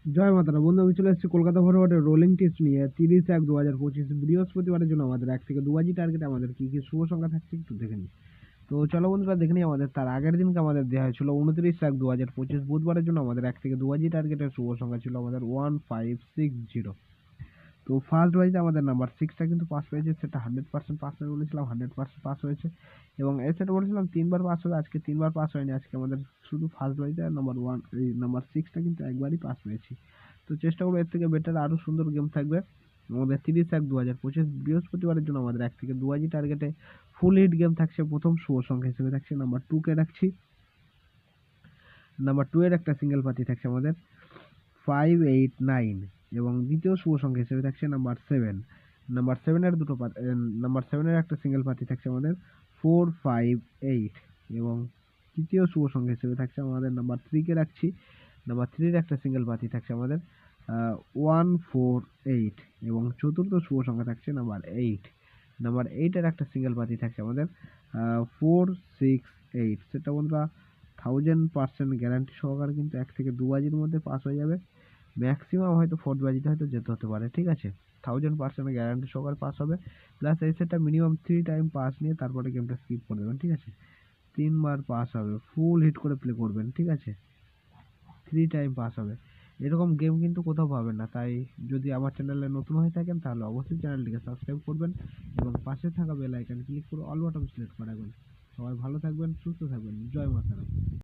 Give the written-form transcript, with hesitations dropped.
জয় মাতারা বন্ধু, আমি চলে এসেছি কলকাতা ফরওয়ার্ডের রোলিং টেস্ট নিয়ে 30/1/2025 বৃহস্পতিবারের জন্য আমাদের 1 থেকে 2 বাজি টার্গেটে আমাদের কি কি শুভ সংখ্যা থাকছে একটু দেখে নিই। তো চলো বন্ধুরা দেখে নিই আমাদের তার আগের দিনকে আমাদের দেওয়া হয়েছিল 29/1/2025 বুধবারের জন্য আমাদের 1 থেকে 2 বাজি টার্গেটের শুভ সংখ্যা ছিল আমাদের 1560। তো ফার্স্ট বাজিতে আমাদের নাম্বার 6টা কিন্তু পাস হয়েছে, সেটা 100% পাস হবে বলেছিলাম, 100% পাস হয়েছে। এবং এর সেটা বলেছিলাম 3বার পাস হবে, আজকে 3বার পাস হয়নি, আজকে আমাদের শুধু ফার্স্ট বাজিতে নাম্বার 1 এই নাম্বার 6টা কিন্তু একবারই পাস হয়েছি। তো চেষ্টা করবো এর থেকে বেটার আরও সুন্দর গেম থাকবে। আমাদের 30/1/2025 বৃহস্পতিবারের জন্য আমাদের 1 থেকে 2 বাজি টার্গেটে ফুল হিট গেম থাকছে। প্রথম শুভ সংখ্যা হিসেবে থাকছে নাম্বার 2কে রাখছি। নাম্বার 2 এর একটা সিঙ্গেল পাতি থাকছে আমাদের 589 এবং দ্বিতীয় শুভ সংখ্যা হিসেবে থাকছে নাম্বার 7। নাম্বার 7 এর নাম্বার 7 এর একটা সিঙ্গেল পাতি থাকছে আমাদের 458 এবং তৃতীয় শুভ সংখ্যা হিসেবে থাকছে আমাদের নাম্বার 3 কে রাখছি। নাম্বার 3 এর একটা সিঙ্গেল পাতি থাকছে আমাদের 148 এবং চতুর্থ শুভ সংখ্যা থাকছে নাম্বার 8। নাম্বার 8 এর একটা সিঙ্গেল পাতি থাকছে আমাদের 468। সেটা বন্ধুরা 1000% গ্যারান্টি সহকারে কিন্তু 1 থেকে 2 বাজির মধ্যে পাস হয়ে যাবে। ম্যাক্সিমাম হয়তো 4th বাজিতে হয়তো যেতে হতে পারে, ঠিক আছে। 1000% গ্যারান্টি সহকারে পাস হবে। প্লাস এই সেটটা মিনিমাম 3 টাইম পাস নিয়ে তারপরে গেমটা স্কিপ করে দেবেন, ঠিক আছে। 3বার পাস হবে, ফুল হিট করে প্লে করবেন, ঠিক আছে। 3 টাইম পাস হবে, এরকম গেম কিন্তু কোথাও পাবেন না। তাই যদি আমার চ্যানেলে নতুন হয়ে থাকেন তাহলে অবশ্যই চ্যানেলটিকে সাবস্ক্রাইব করবেন এবং পাশে থাকা বেল আইকন ক্লিক করে অল বাটন সিলেক্ট করে রাখবেন। সবাই ভালো থাকবেন, সুস্থ থাকবেন, জয় মাতারা।